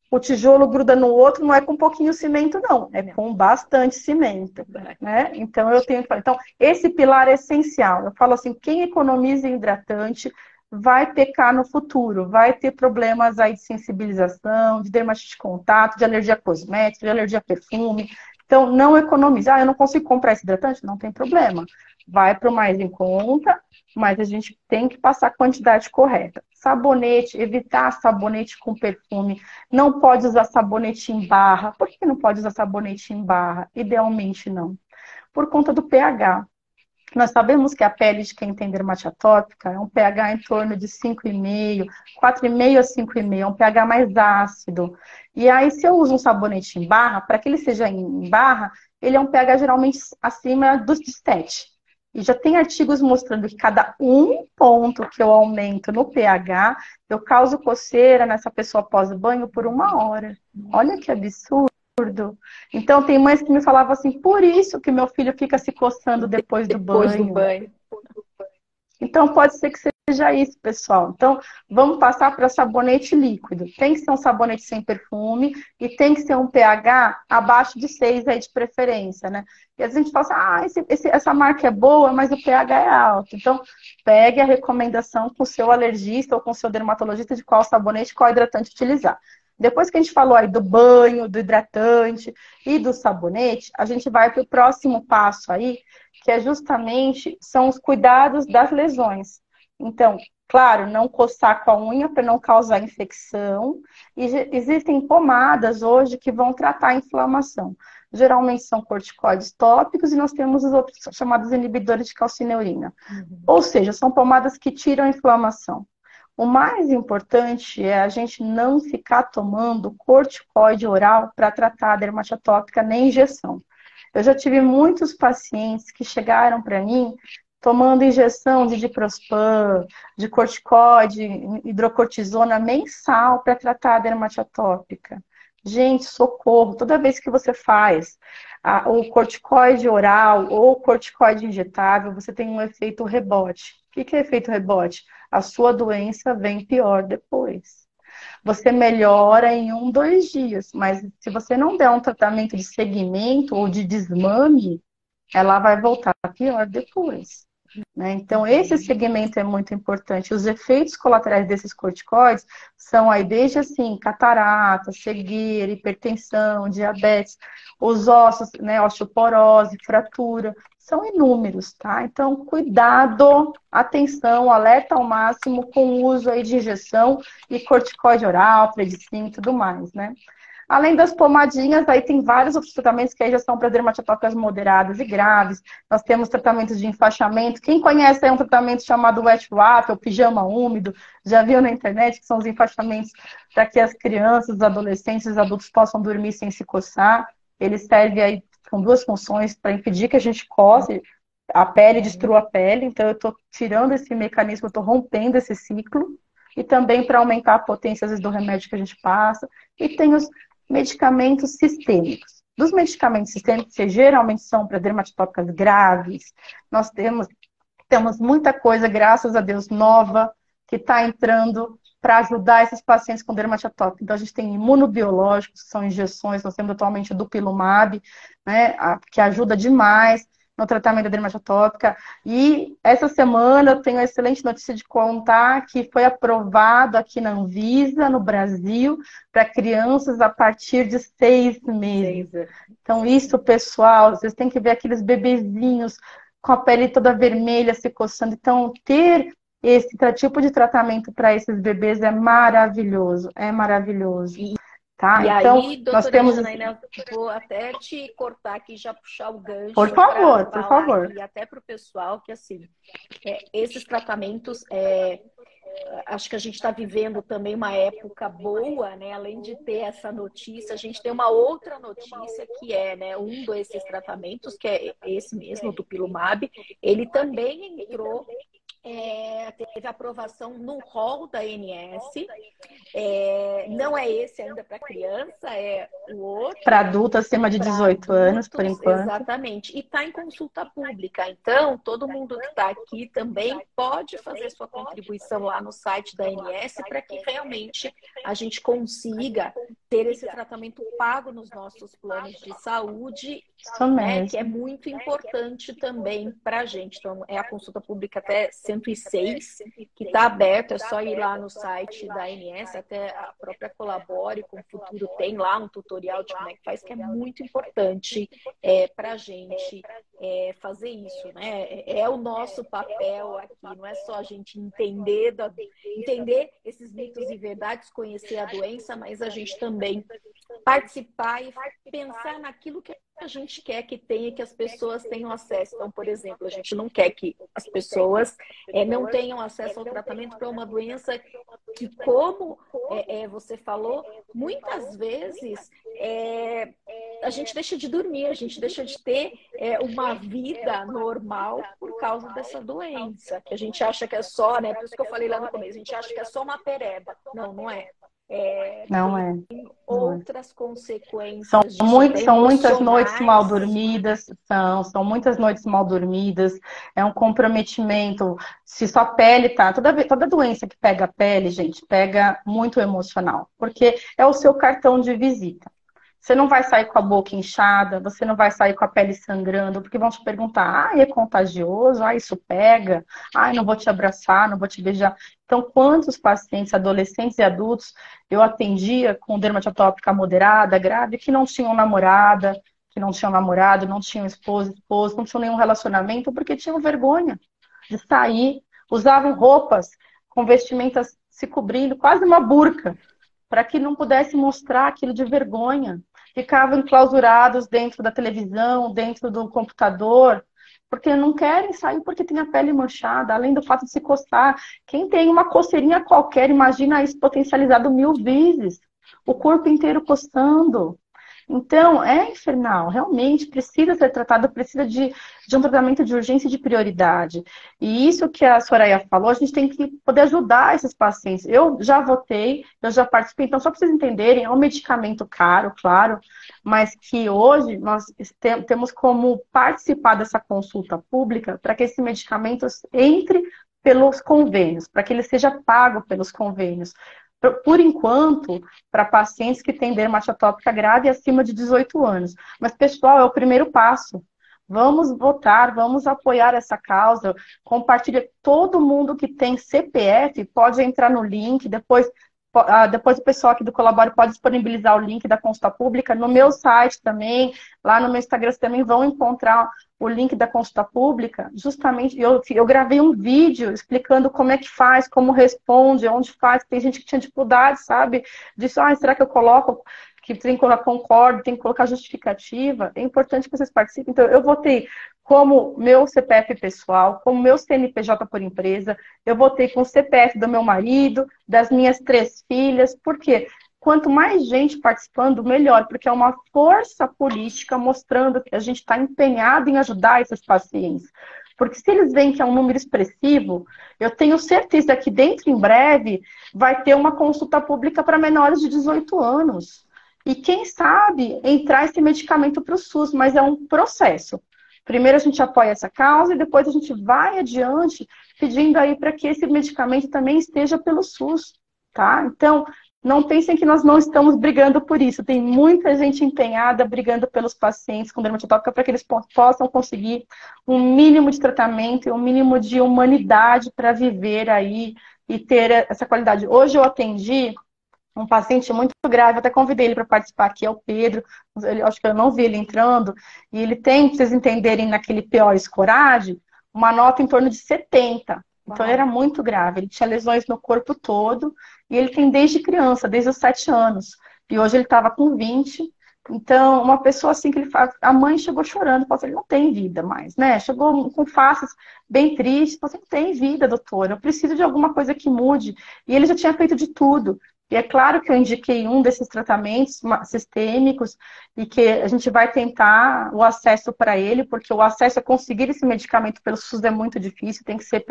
o tijolo gruda no outro, não é com pouquinho cimento, não. É com bastante cimento, né? Então, eu tenho que falar. Então, esse pilar é essencial. Eu falo assim, quem economiza em hidratante vai pecar no futuro, vai ter problemas aí de sensibilização, de dermatite de contato, de alergia a cosmético, de alergia a perfume. Então, não economize. Ah, eu não consigo comprar esse hidratante? Não tem problema. Vai para o mais em conta, mas a gente tem que passar a quantidade correta. Sabonete, evitar sabonete com perfume. Não pode usar sabonete em barra. Por que não pode usar sabonete em barra? Idealmente não. Por conta do pH. Nós sabemos que a pele de quem tem dermatite atópica é um pH em torno de 5,5, 4,5 a 5,5, é um pH mais ácido. E aí, se eu uso um sabonete em barra, para que ele seja em barra, ele é um pH geralmente acima dos 7. E já tem artigos mostrando que cada 1 ponto que eu aumento no pH, eu causo coceira nessa pessoa pós-banho por 1 hora. Olha que absurdo. Então, tem mães que me falavam assim, por isso que meu filho fica se coçando depois do banho. Então, pode ser que seja isso, pessoal. Então, vamos passar para sabonete líquido. Tem que ser um sabonete sem perfume e tem que ser um pH abaixo de 6 aí de preferência, né? E às vezes a gente fala assim, essa marca é boa, mas o pH é alto. Então, pegue a recomendação com o seu alergista ou com o seu dermatologista de qual sabonete, qual hidratante utilizar. Depois que a gente falou aí do banho, do hidratante e do sabonete, a gente vai para o próximo passo aí, que é justamente são os cuidados das lesões. Então, claro, não coçar com a unha para não causar infecção. E existem pomadas hoje que vão tratar a inflamação. Geralmente são corticoides tópicos e nós temos os outros chamados inibidores de calcineurina. Ou seja, são pomadas que tiram a inflamação. O mais importante é a gente não ficar tomando corticoide oral para tratar a dermatite atópica nem injeção. Eu já tive muitos pacientes que chegaram para mim tomando injeção de diprospan, de corticoide, hidrocortisona mensal para tratar a dermatite atópica. Gente, socorro! Toda vez que você faz o corticoide oral ou corticoide injetável, você tem um efeito rebote. O que é efeito rebote? A sua doença vem pior depois. Você melhora em 1, 2 dias, mas se você não der um tratamento de segmento ou de desmame, ela vai voltar pior depois. Né? Então, esse segmento é muito importante. Os efeitos colaterais desses corticoides são aí desde assim, catarata, cegueira, hipertensão, diabetes, os ossos, né, osteoporose, fratura, são inúmeros, tá? Então, cuidado, atenção, alerta ao máximo com o uso aí de injeção e corticoide oral, predicina e tudo mais, né? Além das pomadinhas, aí tem vários outros tratamentos que aí já são para dermatotópicas moderadas e graves. Nós temos tratamentos de enfaixamento. Quem conhece aí um tratamento chamado wet wrap, ou pijama úmido, já viu na internet, que são os enfaixamentos para que as crianças, os adolescentes, os adultos possam dormir sem se coçar. Ele serve aí com 2 funções para impedir que a gente coce a pele, destrua a pele. Então, eu estou tirando esse mecanismo, eu estou rompendo esse ciclo. E também para aumentar a potência, às vezes, do remédio que a gente passa. E tem os medicamentos sistêmicos. Dos medicamentos sistêmicos, que geralmente são para dermatotópicas graves, nós temos muita coisa, graças a Deus, nova, que está entrando para ajudar esses pacientes com dermatite atópica. Então, a gente tem imunobiológicos, que são injeções, nós temos atualmente o Dupilumab, né, que ajuda demais no tratamento da dermatite atópica. E essa semana eu tenho a excelente notícia de contar que foi aprovado aqui na Anvisa, no Brasil, para crianças a partir de 6 meses. Então, isso, pessoal, vocês têm que ver aqueles bebezinhos com a pele toda vermelha, se coçando. Então, ter esse tipo de tratamento para esses bebês é maravilhoso, é maravilhoso. Tá? E então, aí, doutora nós temos... Janaína, vou até te cortar aqui e já puxar o gancho. Por favor. E até para o pessoal que, assim, esses tratamentos, acho que a gente está vivendo também uma época boa, né? Além de ter essa notícia, a gente tem uma outra notícia que é, né, um desses tratamentos, que é esse mesmo, do Dupilumab, ele também entrou... teve aprovação no rol da ANS. Não é esse ainda para criança, é o outro. Para adulto acima de 18 anos, por enquanto. Exatamente. E está em consulta pública. Então, todo mundo que está aqui também pode fazer sua contribuição lá no site da ANS para que realmente a gente consiga ter esse tratamento pago nos nossos planos de saúde, né, que é muito importante também para a gente. Então, é a consulta pública até 106, que está aberto, é só ir lá no site da ANS, até a própria Colabore com o Futuro tem lá um tutorial de como é que faz, que é muito importante para a gente fazer isso, né? É o nosso papel aqui, não é só a gente entender esses mitos e verdades, conhecer a doença, mas a gente também participar e pensar naquilo que a gente quer que tenha, que as pessoas tenham acesso. Então, por exemplo, a gente não quer que as pessoas não tenham acesso ao tratamento para uma doença que, como você falou, muitas vezes a gente deixa de dormir, a gente deixa de ter uma vida normal por causa dessa doença, que a gente acha que é só, né? Por isso que eu falei lá no começo, a gente acha que é só uma pereba. Não, não é. Não é. Não é. Outras consequências disso, até São muitas noites mal emocionais. dormidas, são muitas noites mal dormidas, é um comprometimento. Se sua pele tá, toda doença que pega a pele, gente, pega muito emocional, porque é o seu cartão de visita. Você não vai sair com a boca inchada, você não vai sair com a pele sangrando, porque vão te perguntar, é contagioso, isso pega, não vou te abraçar, não vou te beijar. Então, quantos pacientes, adolescentes e adultos, eu atendia com dermatite atópica moderada, grave, que não tinham namorada, que não tinham namorado, não tinham esposo, não tinham nenhum relacionamento, porque tinham vergonha de sair, usavam roupas com vestimentas se cobrindo, quase uma burca, para que não pudesse mostrar aquilo de vergonha. Ficavam enclausurados dentro da televisão, dentro do computador, porque não querem sair porque tem a pele manchada, além do fato de se coçar. Quem tem uma coceirinha qualquer, imagina isso potencializado 1000 vezes. O corpo inteiro coçando. Então, é infernal, realmente precisa ser tratado, precisa de um tratamento de urgência e de prioridade. E isso que a Soraya falou, a gente tem que poder ajudar esses pacientes. Eu já votei, eu já participei, então só para vocês entenderem, é um medicamento caro, claro, mas que hoje nós temos como participar dessa consulta pública para que esse medicamento entre pelos convênios, para que ele seja pago pelos convênios. Por enquanto, para pacientes que têm dermatite atópica grave acima de 18 anos. Mas, pessoal, é o primeiro passo. Vamos votar, vamos apoiar essa causa. Compartilha. Todo mundo que tem CPF pode entrar no link. Depois o pessoal aqui do Colabore pode disponibilizar o link da consulta pública. No meu site também, lá no meu Instagram, vocês também vão encontrar o link da consulta pública. Justamente, eu gravei um vídeo explicando como é que faz, como responde, onde faz. Tem gente que tinha dificuldade, sabe? Disse, será que eu coloco? Que tem que colocar concordo, tem que colocar justificativa. É importante que vocês participem. Então, eu votei como meu CPF pessoal, como meu CNPJ por empresa, eu votei com o CPF do meu marido, das minhas 3 filhas. Por quê? Quanto mais gente participando, melhor, porque é uma força política mostrando que a gente está empenhado em ajudar esses pacientes. Porque se eles veem que é um número expressivo, eu tenho certeza que dentro, em breve, vai ter uma consulta pública para menores de 18 anos. E quem sabe entrar esse medicamento para o SUS, mas é um processo. Primeiro a gente apoia essa causa e depois a gente vai adiante pedindo aí para que esse medicamento também esteja pelo SUS, tá? Então, não pensem que nós não estamos brigando por isso. Tem muita gente empenhada brigando pelos pacientes com dermatite atópica para que eles possam conseguir um mínimo de tratamento e um mínimo de humanidade para viver aí e ter essa qualidade. Hoje eu atendi um paciente muito grave, até convidei ele para participar aqui, é o Pedro, acho que eu não vi ele entrando, e ele tem, para vocês entenderem, naquele PO Escorade, uma nota em torno de 70. Então ele era muito grave, ele tinha lesões no corpo todo, e ele tem desde criança, desde os 7 anos. E hoje ele estava com 20. Então, uma pessoa assim que ele fala, a mãe chegou chorando, falou, ele não tem vida mais, né? Chegou com faces bem tristes, falou, não tem vida, doutora, eu preciso de alguma coisa que mude. E ele já tinha feito de tudo. E é claro que eu indiquei um desses tratamentos sistêmicos e que a gente vai tentar o acesso para ele, porque o acesso a conseguir esse medicamento pelo SUS é muito difícil, tem que ser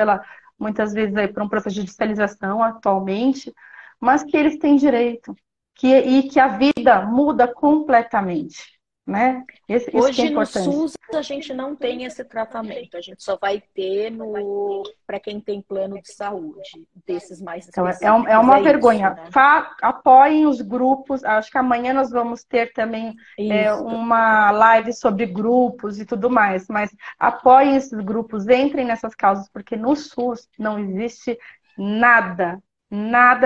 muitas vezes por um processo de judicialização atualmente, mas que eles têm direito. E que a vida muda completamente, né? Isso Hoje que é no importante. SUS a gente não tem esse tratamento, a gente só vai ter para quem tem plano de saúde, desses mais Então, específicos. é uma vergonha. Isso, né? Apoiem os grupos. Acho que amanhã nós vamos ter também uma live sobre grupos e tudo mais. Mas apoiem esses grupos, entrem nessas causas, porque no SUS não existe nada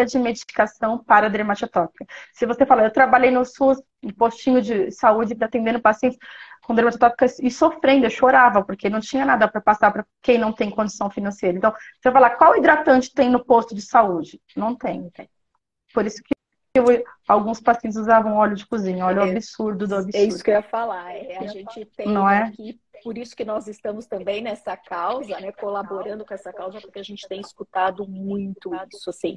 de medicação para dermatite atópica. Se você fala, eu trabalhei no SUS, em postinho de saúde, atendendo pacientes com dermatite atópica e sofrendo, eu chorava, porque não tinha nada para passar para quem não tem condição financeira. Então, você vai falar, qual hidratante tem no posto de saúde? Não tem. Por isso que alguns pacientes usavam óleo de cozinha, óleo absurdo do absurdo. É isso que eu ia falar. A gente tem não é? aqui, por isso que nós estamos também nessa causa, né, colaborando com essa causa, porque a gente tem escutado muito isso. Assim.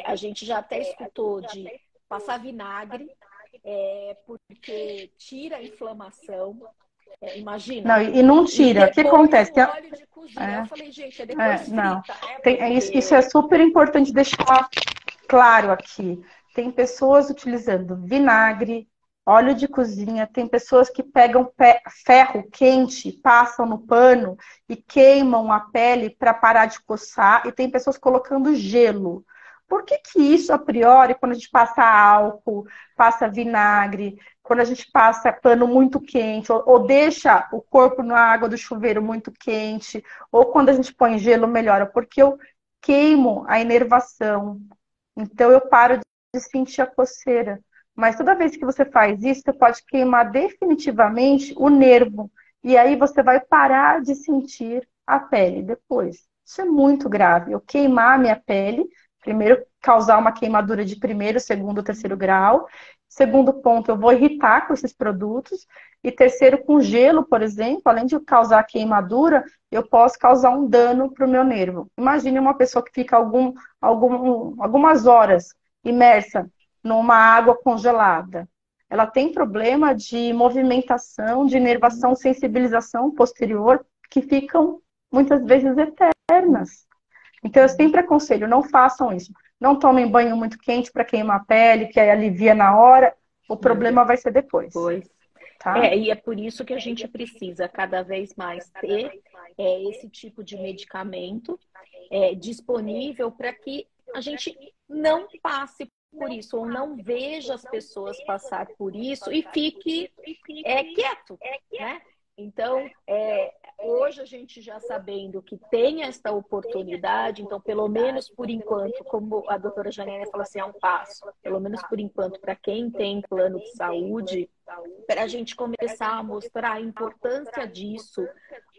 A gente já até escutou de passar vinagre, porque tira a inflamação. Imagina. Não, e não tira. O que acontece? O óleo de cozinha. Eu falei, gente, depois frita. Não. Isso é super importante deixar claro aqui. Tem pessoas utilizando vinagre, óleo de cozinha, tem pessoas que pegam ferro quente, passam no pano e queimam a pele para parar de coçar, e tem pessoas colocando gelo. Por que que isso, a priori, quando a gente passa álcool, passa vinagre, quando a gente passa pano muito quente, ou deixa o corpo na água do chuveiro muito quente, ou quando a gente põe gelo, melhora? Porque eu queimo a inervação. Então eu paro de sentir a coceira. Mas toda vez que você faz isso, você pode queimar definitivamente o nervo. E aí você vai parar de sentir a pele depois. Isso é muito grave. Eu queimar a minha pele, primeiro, causar uma queimadura de primeiro, segundo, terceiro grau. Segundo ponto, eu vou irritar com esses produtos. E terceiro, com gelo, por exemplo, além de causar queimadura, eu posso causar um dano para o meu nervo. Imagine uma pessoa que fica algumas horas imersa numa água congelada. Ela tem problema de movimentação, de inervação, sensibilização posterior, que ficam muitas vezes eternas. Então, eu sempre aconselho, não façam isso. Não tomem banho muito quente para queimar a pele, que aí alivia na hora. O problema vai ser depois. Tá? E é por isso que a gente precisa cada vez mais ter esse tipo de medicamento disponível para que a gente não passe por isso, ou não veja as pessoas passar por isso e fique quieto, né? Então, hoje a gente já sabendo que tem esta oportunidade, então, pelo menos por enquanto, como a doutora Janaína falou assim, é um passo, pelo menos por enquanto, para quem tem plano de saúde, para a gente começar a mostrar a importância disso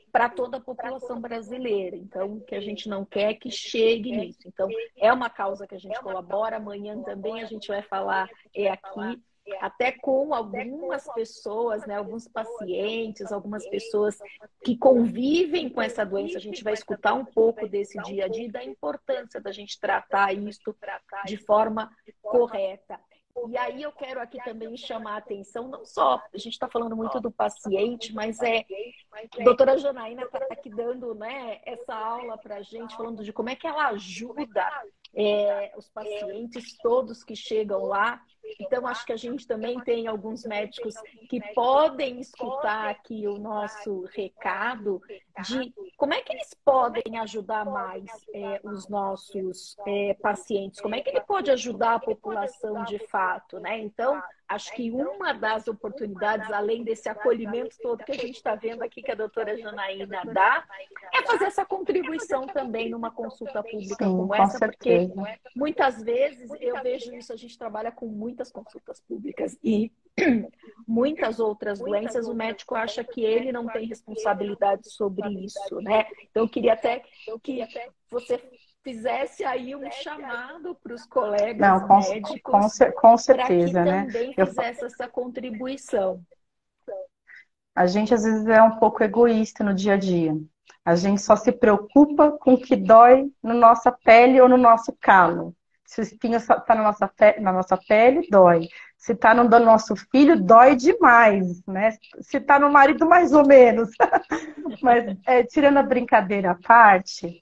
para toda a população brasileira. Então, o que a gente não quer é que chegue nisso. Então, é uma causa que a gente colabora. Amanhã também a gente vai falar aqui, até com algumas pessoas, né, alguns pacientes, algumas pessoas que convivem com essa doença. A gente vai escutar um pouco desse dia a dia, da importância da gente tratar isso de forma correta. E aí eu quero aqui também chamar a atenção, não só, a gente está falando muito do paciente, mas a doutora Janaína está aqui dando, né, essa aula para a gente, falando de como é que ela ajuda os pacientes todos que chegam lá. Então, acho que a gente também tem alguns médicos que podem escutar aqui o nosso recado de como é que eles podem ajudar mais os nossos pacientes, como é que ele pode ajudar a população de fato, né? Então, acho que uma das oportunidades, além desse acolhimento todo que a gente está vendo aqui que a doutora Janaína dá, é fazer essa contribuição também numa consulta pública como essa, porque muitas vezes eu vejo isso, a gente trabalha com muitas consultas públicas e muitas outras doenças, o médico acha que ele não tem responsabilidade sobre isso, né? Então, eu queria até que você fizesse aí um chamado para os colegas médicos com certeza, para que também fizesse essa contribuição. A gente, às vezes, é um pouco egoísta no dia a dia. A gente só se preocupa com o que dói na nossa pele ou no nosso calo. Se o espinho está na nossa pele, dói. Se está no nosso filho, dói demais, né? Se está no marido, mais ou menos. Mas, tirando a brincadeira à parte,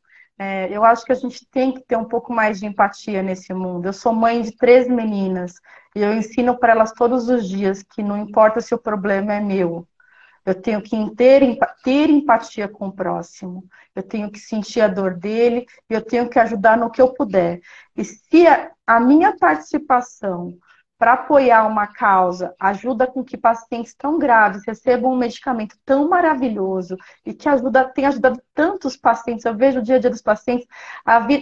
eu acho que a gente tem que ter um pouco mais de empatia nesse mundo. Eu sou mãe de 3 meninas e eu ensino para elas todos os dias que não importa se o problema é meu. Eu tenho que ter empatia com o próximo. Eu tenho que sentir a dor dele e eu tenho que ajudar no que eu puder. E se a minha participação para apoiar uma causa ajuda com que pacientes tão graves recebam um medicamento tão maravilhoso e que tem ajudado tantos pacientes, eu vejo o dia a dia dos pacientes.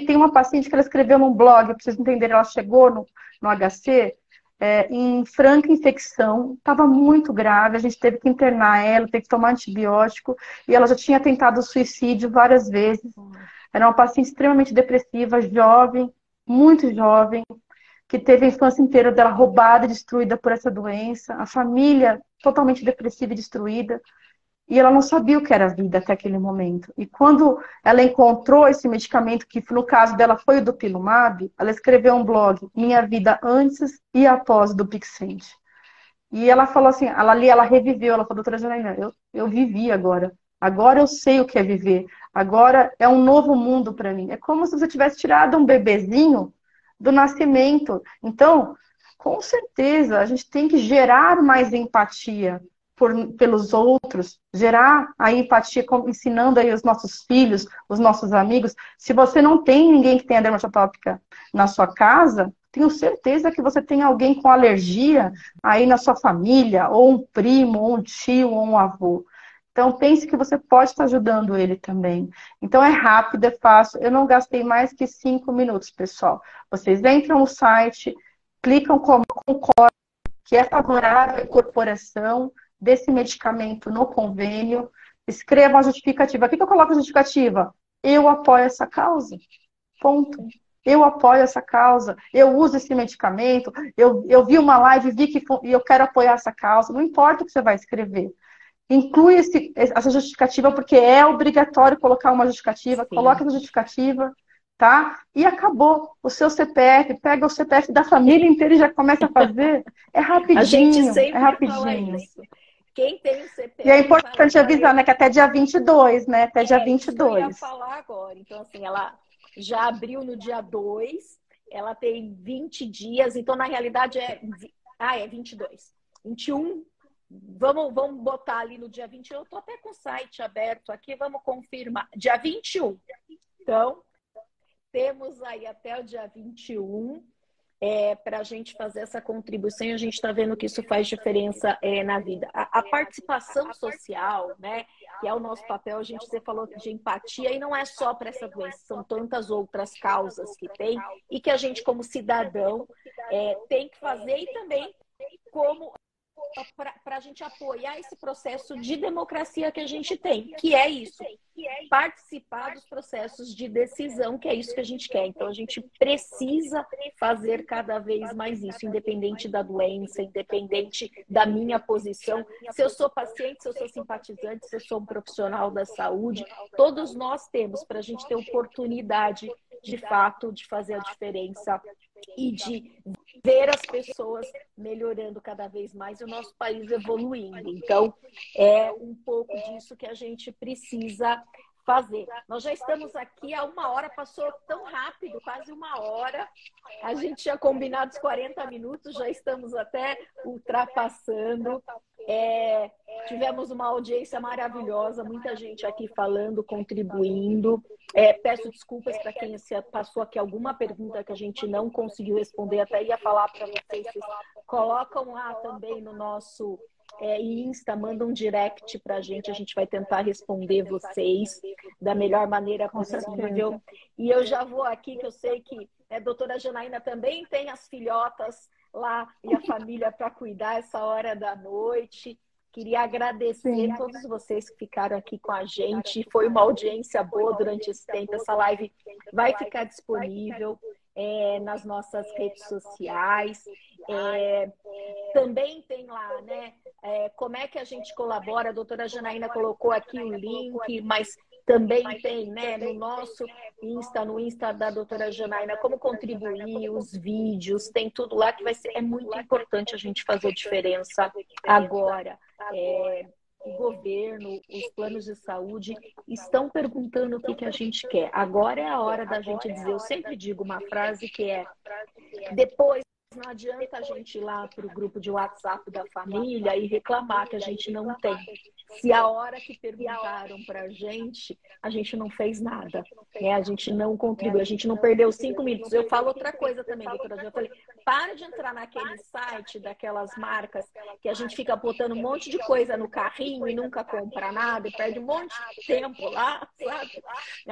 Tem uma paciente que ela escreveu num blog, para vocês entenderem, ela chegou no HC, em franca infecção, estava muito grave, a gente teve que internar ela, teve que tomar antibiótico, e ela já tinha tentado suicídio várias vezes. Era uma paciente extremamente depressiva, jovem, muito jovem, que teve a infância inteira dela roubada e destruída por essa doença, a família totalmente depressiva e destruída, e ela não sabia o que era a vida até aquele momento. E quando ela encontrou esse medicamento, que no caso dela foi o Dupilumab, ela escreveu um blog, Minha Vida Antes e Após do Dupixent. E ela falou assim, ela reviveu, ela falou, doutora Janaína, eu vivi agora. Agora eu sei o que é viver. Agora é um novo mundo para mim. É como se você tivesse tirado um bebezinho do nascimento. Então, com certeza, a gente tem que gerar mais empatia pelos outros, gerar a empatia, ensinando aí os nossos filhos, os nossos amigos. Se você não tem ninguém que tenha dermatite atópica na sua casa, tenho certeza que você tem alguém com alergia aí na sua família, ou um primo, ou um tio, ou um avô. Então, pense que você pode estar ajudando ele também. Então, é rápido, é fácil. Eu não gastei mais que 5 minutos, pessoal. Vocês entram no site, clicam como concordo, que é favorável à incorporação desse medicamento no convênio, escrevam a justificativa. O que eu coloco na justificativa? Eu apoio essa causa. Ponto. Eu apoio essa causa, eu uso esse medicamento, eu vi uma live, e eu quero apoiar essa causa. Não importa o que você vai escrever. Inclui essa justificativa, porque é obrigatório colocar uma justificativa, Sim. coloca essa justificativa, tá? E acabou. O seu CPF, pega o CPF da família inteira e já começa a fazer. É rapidinho, A gente sempre é rapidinho. fala isso. Quem tem o CPF... E é importante avisar, né, que até dia 22, né? Até dia 22. Isso que eu ia falar agora. Então, assim, ela já abriu no dia 2, ela tem 20 dias, então, na realidade, é 22. 21, vamos botar ali no dia 21. Eu tô até com o site aberto aqui, vamos confirmar. Dia 21. Então, temos aí até o dia 21 para a gente fazer essa contribuição, e a gente está vendo que isso faz diferença na vida. A participação social, né, que é o nosso papel, você falou de empatia, e não é só para essa doença, são tantas outras causas que tem, e que a gente, como cidadão, tem que fazer, e também como para a gente apoiar esse processo de democracia que a gente tem, que é isso, participar dos processos de decisão, que é isso que a gente quer. Então, a gente precisa fazer cada vez mais isso, independente da doença, independente da minha posição. Se eu sou paciente, se eu sou simpatizante, se eu sou um profissional da saúde, todos nós temos, para a gente ter oportunidade, de fato, de fazer a diferença e de ver as pessoas melhorando cada vez mais e o nosso país evoluindo. Então, é um pouco disso que a gente precisa fazer. Nós já estamos aqui há 1 hora, passou tão rápido, quase 1 hora. A gente tinha combinado os 40 minutos, já estamos até ultrapassando. Tivemos uma audiência maravilhosa, muita gente aqui falando, contribuindo. Peço desculpas para quem passou aqui alguma pergunta que a gente não conseguiu responder, até ia falar para vocês, colocam lá também no nosso Insta, mandam um direct para a gente vai tentar responder vocês da melhor maneira possível. E eu já vou aqui, que eu sei que a doutora Janaína também tem as filhotas lá e a família para cuidar essa hora da noite. Queria agradecer a todos vocês que ficaram aqui com a gente. Foi uma audiência boa durante esse tempo. Essa live vai ficar disponível nas nossas redes sociais. Também tem lá, né? Como é que a gente colabora? A doutora Janaína colocou aqui o link, mas também tem, né, no nosso Insta, no Insta da doutora Janaína, como contribuir, os vídeos, tem tudo lá que é muito importante a gente fazer diferença agora. O governo, os planos de saúde estão perguntando o que a gente quer. Agora é a hora da gente dizer. Eu sempre digo uma frase que depois não adianta a gente ir lá para o grupo de WhatsApp da família e reclamar que a gente não tem. Se a hora que perguntaram para a gente não fez nada, né? A gente não contribuiu, a gente não perdeu 5 minutos. Eu falo outra coisa também, doutora. Eu falei, para de entrar naquele site daquelas marcas que a gente fica botando um monte de coisa no carrinho e nunca compra nada, e perde um monte de tempo lá, sabe?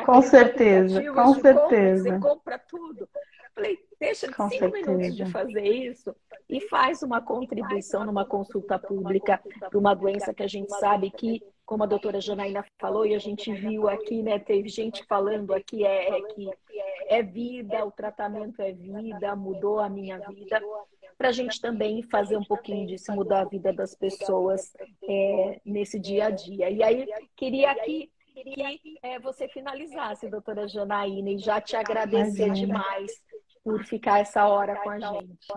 Com certeza, com certeza. Você compra tudo. Falei, deixa de 5 minutos de fazer isso e faz uma contribuição numa consulta pública para uma doença que a gente sabe que, como a doutora Janaína falou, e a gente viu aqui, né? Teve gente falando aqui que é vida, o tratamento é vida, mudou a minha vida. Para a gente também fazer um pouquinho disso, mudar a vida das pessoas nesse dia a dia. E aí, queria que você finalizasse, doutora Janaína, e já te agradecer demais por ficar essa hora com a gente.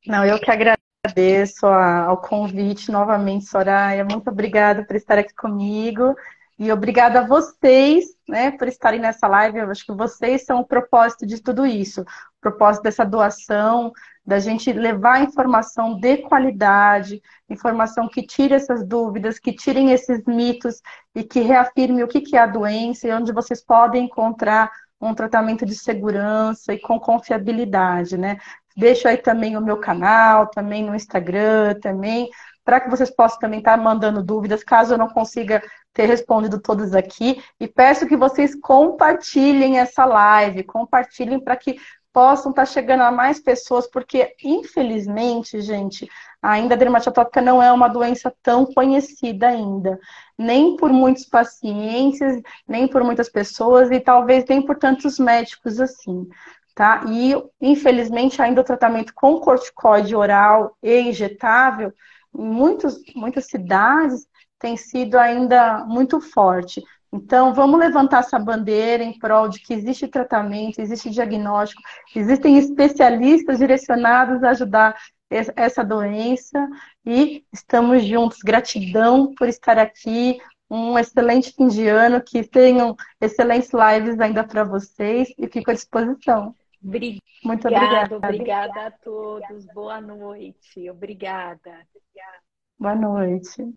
Não, eu que agradeço ao convite novamente, Soraya. Muito obrigada por estar aqui comigo. E obrigada a vocês, né, por estarem nessa live. Eu acho que vocês são o propósito de tudo isso. O propósito dessa doação, da gente levar informação de qualidade, informação que tire essas dúvidas, que tirem esses mitos e que reafirme o que é a doença e onde vocês podem encontrar um tratamento de segurança e com confiabilidade, né? Deixo aí também o meu canal, também no Instagram, também, para que vocês possam também estar mandando dúvidas, caso eu não consiga ter respondido todas aqui. E peço que vocês compartilhem essa live, compartilhem para que possam estar chegando a mais pessoas, porque, infelizmente, gente, ainda a dermatite atópica não é uma doença tão conhecida ainda, nem por muitos pacientes, nem por muitas pessoas, e talvez nem por tantos médicos assim. Tá? E, infelizmente, ainda o tratamento com corticoide oral e injetável, em muitas cidades, tem sido ainda muito forte. Então, vamos levantar essa bandeira em prol de que existe tratamento, existe diagnóstico, existem especialistas direcionados a ajudar essa doença e estamos juntos. Gratidão por estar aqui. Um excelente fim de ano, que tenham excelentes lives ainda para vocês e fico à disposição. Muito obrigada. Obrigada a todos. Boa noite. Obrigada. Boa noite.